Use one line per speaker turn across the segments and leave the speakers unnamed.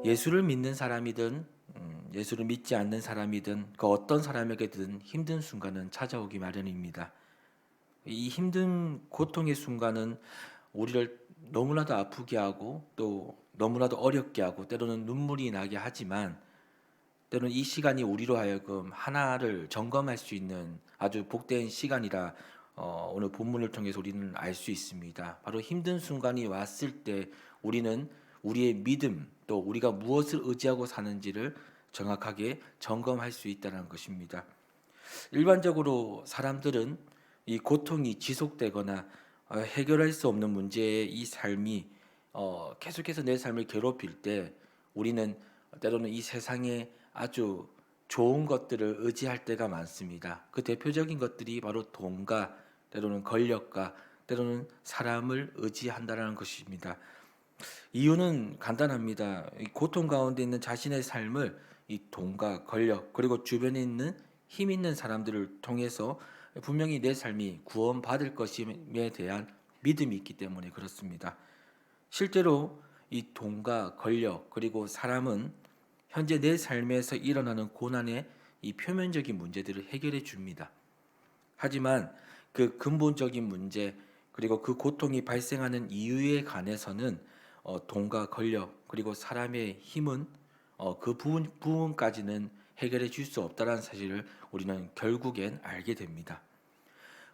예수를 믿는 사람이든 예수를 믿지 않는 사람이든 그 어떤 사람에게든 힘든 순간은 찾아오기 마련입니다. 이 힘든 고통의 순간은 우리를 너무나도 아프게 하고 또 너무나도 어렵게 하고 때로는 눈물이 나게 하지만 때로는 이 시간이 우리로 하여금 하나를 점검할 수 있는 아주 복된 시간이라 오늘 본문을 통해서 우리는 알 수 있습니다. 바로 힘든 순간이 왔을 때 우리는 우리의 믿음 또 우리가 무엇을 의지하고 사는지를 정확하게 점검할 수 있다는 것입니다. 일반적으로 사람들은 이 고통이 지속되거나 해결할 수 없는 문제의 이 삶이 계속해서 내 삶을 괴롭힐 때 우리는 때로는 이 세상에 아주 좋은 것들을 의지할 때가 많습니다. 그 대표적인 것들이 바로 돈과 때로는 권력과 때로는 사람을 의지한다는 것입니다. 이유는 간단합니다. 이 고통 가운데 있는 자신의 삶을 이 돈과 권력 그리고 주변에 있는 힘 있는 사람들을 통해서 분명히 내 삶이 구원받을 것임에 대한 믿음이 있기 때문에 그렇습니다. 실제로 이 돈과 권력 그리고 사람은 현재 내 삶에서 일어나는 고난의 이 표면적인 문제들을 해결해 줍니다. 하지만 그 근본적인 문제 그리고 그 고통이 발생하는 이유에 관해서는 돈과 권력 그리고 사람의 힘은 그 부분까지는 해결해 줄 수 없다는 사실을 우리는 결국엔 알게 됩니다.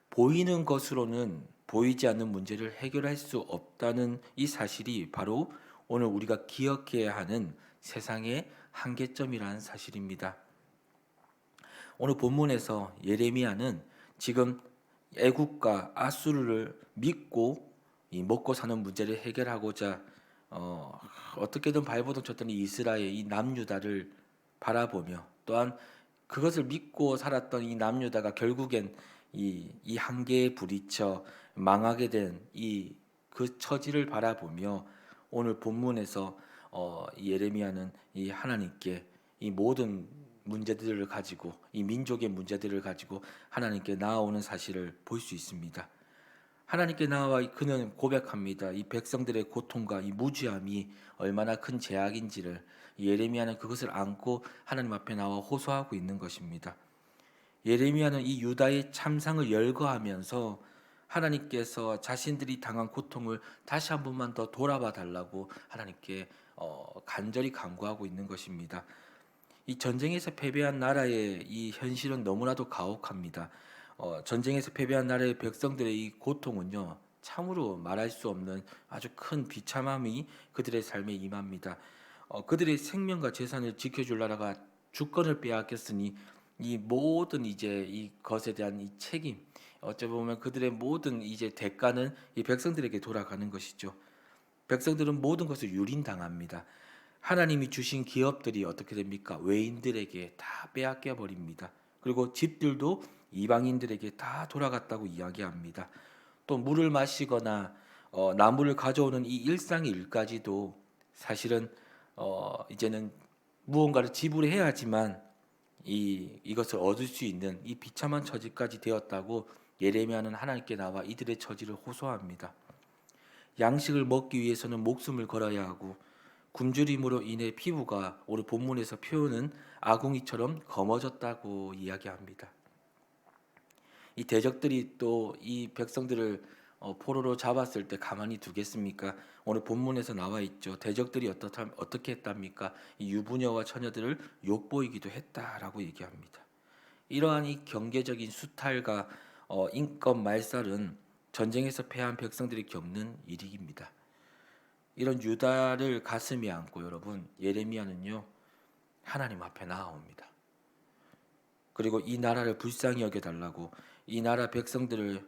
보이는 것으로는 보이지 않는 문제를 해결할 수 없다는 이 사실이 바로 오늘 우리가 기억해야 하는 세상의 한계점이라는 사실입니다. 오늘 본문에서 예레미야는 지금 애국과 아수르를 믿고 이 먹고 사는 문제를 해결하고자 어떻게든 발버둥 쳤던 이 이스라엘 이 남유다를 바라보며 또한 그것을 믿고 살았던 이 남유다가 결국엔 이 한계에 부딪혀 망하게 된 이 그 처지를 바라보며 오늘 본문에서 이 예레미야는 이 하나님께 이 모든 문제들을 가지고 이 민족의 문제들을 가지고 하나님께 나아오는 사실을 볼 수 있습니다. 하나님께 나와 그는 고백합니다. 이 백성들의 고통과 이 무지함이 얼마나 큰 죄악인지를 예레미야는 그것을 안고 하나님 앞에 나와 호소하고 있는 것입니다. 예레미야는 이 유다의 참상을 열거하면서 하나님께서 자신들이 당한 고통을 다시 한 번만 더 돌아봐 달라고 하나님께 간절히 간구하고 있는 것입니다. 이 전쟁에서 패배한 나라의 이 현실은 너무나도 가혹합니다. 전쟁에서 패배한 나라의 백성들의 이 고통은요, 참으로 말할 수 없는 아주 큰 비참함이 그들의 삶에 임합니다. 그들의 생명과 재산을 지켜줄 나라가 주권을 빼앗겼으니 이 모든 이제 이 것에 대한 이 책임, 어찌 보면 그들의 모든 이제 대가는 이 백성들에게 돌아가는 것이죠. 백성들은 모든 것을 유린당합니다. 하나님이 주신 기업들이 어떻게 됩니까? 외인들에게 다 빼앗겨 버립니다. 그리고 집들도 이방인들에게 다 돌아갔다고 이야기합니다. 또 물을 마시거나 나무를 가져오는 이 일상의 일까지도 사실은 이제는 무언가를 지불해야 하지만 이것을 얻을 수 있는 이 비참한 처지까지 되었다고 예레미야는 하나님께 나와 이들의 처지를 호소합니다. 양식을 먹기 위해서는 목숨을 걸어야 하고 굶주림으로 인해 피부가 오늘 본문에서 표현은 아궁이처럼 검어졌다고 이야기합니다. 이 대적들이 또 이 백성들을 포로로 잡았을 때 가만히 두겠습니까? 오늘 본문에서 나와 있죠. 대적들이 어떻게 했답니까? 이 유부녀와 처녀들을 욕보이기도 했다라고 얘기합니다. 이러한 이 경계적인 수탈과 인권 말살은 전쟁에서 패한 백성들이 겪는 일입니다. 이런 유다를 가슴에 안고 여러분 예레미야는요 하나님 앞에 나아옵니다. 그리고 이 나라를 불쌍히 여겨달라고 이 나라 백성들의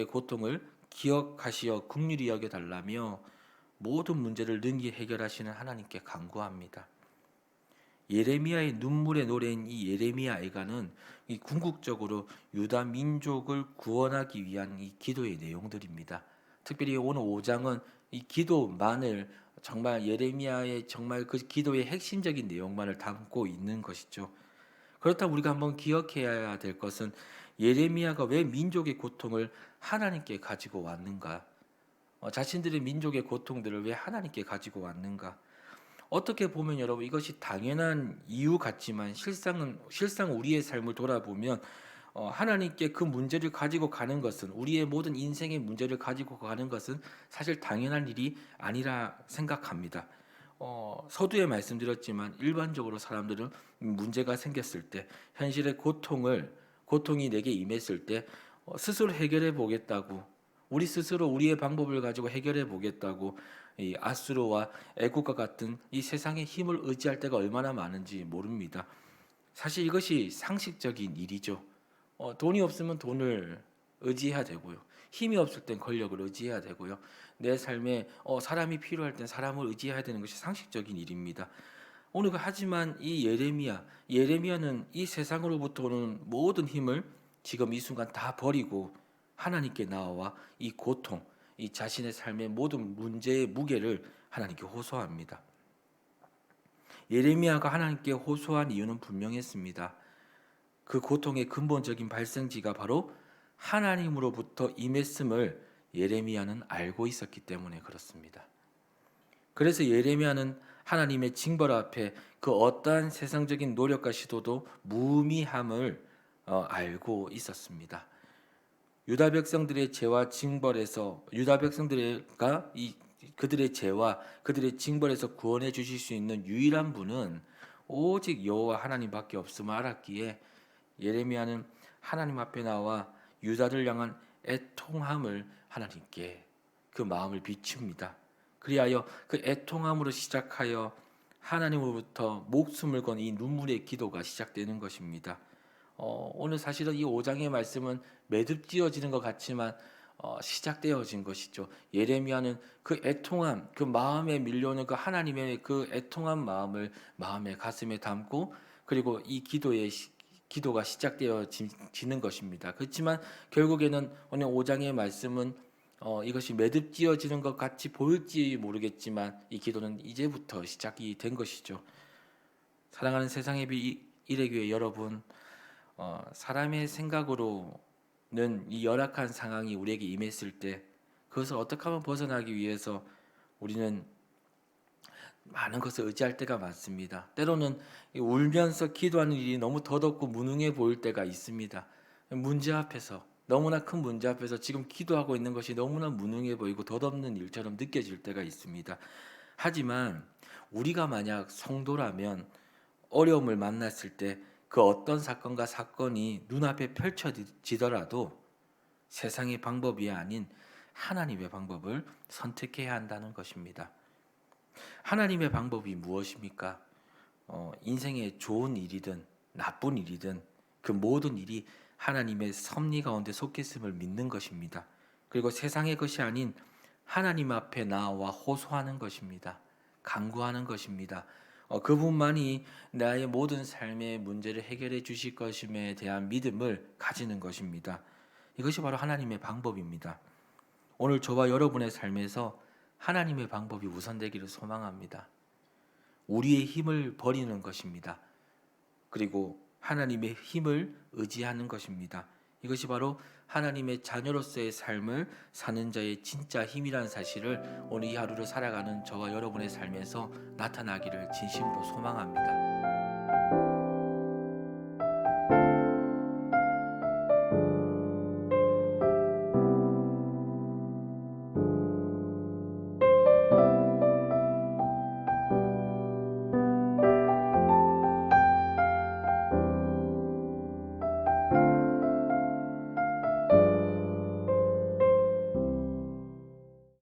고통을 기억하시어 긍휼히 여겨달라며 모든 문제를 능히 해결하시는 하나님께 간구합니다. 예레미야의 눈물의 노래인 이 예레미야 애가는 이 궁극적으로 유다 민족을 구원하기 위한 이 기도의 내용들입니다. 특별히 오늘 5장은 이 기도만을 정말 예레미야의 정말 그 기도의 핵심적인 내용만을 담고 있는 것이죠. 그렇다면 우리가 한번 기억해야 될 것은 예레미야가 왜 민족의 고통을 하나님께 가지고 왔는가? 자신들의 민족의 고통들을 왜 하나님께 가지고 왔는가? 어떻게 보면 여러분 이것이 당연한 이유 같지만 실상 우리의 삶을 돌아보면 하나님께 그 문제를 가지고 가는 것은, 우리의 모든 인생의 문제를 가지고 가는 것은 사실 당연한 일이 아니라 생각합니다. 서두에 말씀드렸지만 일반적으로 사람들은 문제가 생겼을 때, 현실의 고통이 내게 임했을 때 스스로 해결해 보겠다고, 우리 스스로 우리의 방법을 가지고 해결해 보겠다고 이 아수르와 애국과 같은 이 세상의 힘을 의지할 때가 얼마나 많은지 모릅니다. 사실 이것이 상식적인 일이죠. 돈이 없으면 돈을 의지해야 되고요. 힘이 없을 땐 권력을 의지해야 되고요. 내 삶에 사람이 필요할 땐 사람을 의지해야 되는 것이 상식적인 일입니다. 하지만 이 예레미야는 이 세상으로부터 오는 모든 힘을 지금 이 순간 다 버리고 하나님께 나와 이 고통, 이 자신의 삶의 모든 문제의 무게를 하나님께 호소합니다. 예레미야가 하나님께 호소한 이유는 분명했습니다. 그 고통의 근본적인 발생지가 바로 하나님으로부터 임했음을 예레미야는 알고 있었기 때문에 그렇습니다. 그래서 예레미야는 하나님의 징벌 앞에 그 어떠한 세상적인 노력과 시도도 무의미함을 알고 있었습니다. 유다 백성들의 죄와 징벌에서 그들의 죄와 그들의 징벌에서 구원해 주실 수 있는 유일한 분은 오직 여호와 하나님밖에 없음을 알았기에 예레미야는 하나님 앞에 나와 유다를 향한 애통함을 하나님께 그 마음을 비춥니다. 그리하여 그 애통함으로 시작하여 하나님으로부터 목숨을 건 이 눈물의 기도가 시작되는 것입니다. 오늘 사실은 이 5장의 말씀은 매듭지어지는 것 같지만 시작되어진 것이죠. 예레미야는 그 애통함, 그 마음에 밀려오는 그 하나님의 그 애통한 마음을 마음의 가슴에 담고, 그리고 이 기도가 시작되어지는 것입니다. 그렇지만 결국에는 오늘 5장의 말씀은 이것이 매듭지어지는 것 같이 보일지 모르겠지만 이 기도는 이제부터 시작이 된 것이죠. 사랑하는 세상의 일회교회 여러분, 사람의 생각으로는 이 열악한 상황이 우리에게 임했을 때 그것을 어떻게 하면 벗어나기 위해서 우리는 많은 것을 의지할 때가 많습니다. 때로는 울면서 기도하는 일이 너무 더덥고 무능해 보일 때가 있습니다. 너무나 큰 문제 앞에서 지금 기도하고 있는 것이 너무나 무능해 보이고 덧없는 일처럼 느껴질 때가 있습니다. 하지만 우리가 만약 성도라면 어려움을 만났을 때 그 어떤 사건이 눈앞에 펼쳐지더라도 세상의 방법이 아닌 하나님의 방법을 선택해야 한다는 것입니다. 하나님의 방법이 무엇입니까? 인생의 좋은 일이든 나쁜 일이든 그 모든 일이 하나님의 섭리 가운데 속해 있음을 믿는 것입니다. 그리고 세상의 것이 아닌 하나님 앞에 나와 호소하는 것입니다. 간구하는 것입니다. 그분만이 나의 모든 삶의 문제를 해결해 주실 것임에 대한 믿음을 가지는 것입니다. 이것이 바로 하나님의 방법입니다. 오늘 저와 여러분의 삶에서 하나님의 방법이 우선되기를 소망합니다. 우리의 힘을 버리는 것입니다. 그리고 하나님의 힘을 의지하는 것입니다. 이것이 바로 하나님의 자녀로서의 삶을 사는 자의 진짜 힘이라는 사실을 오늘 이 하루를 살아가는 저와 여러분의 삶에서 나타나기를 진심으로 소망합니다.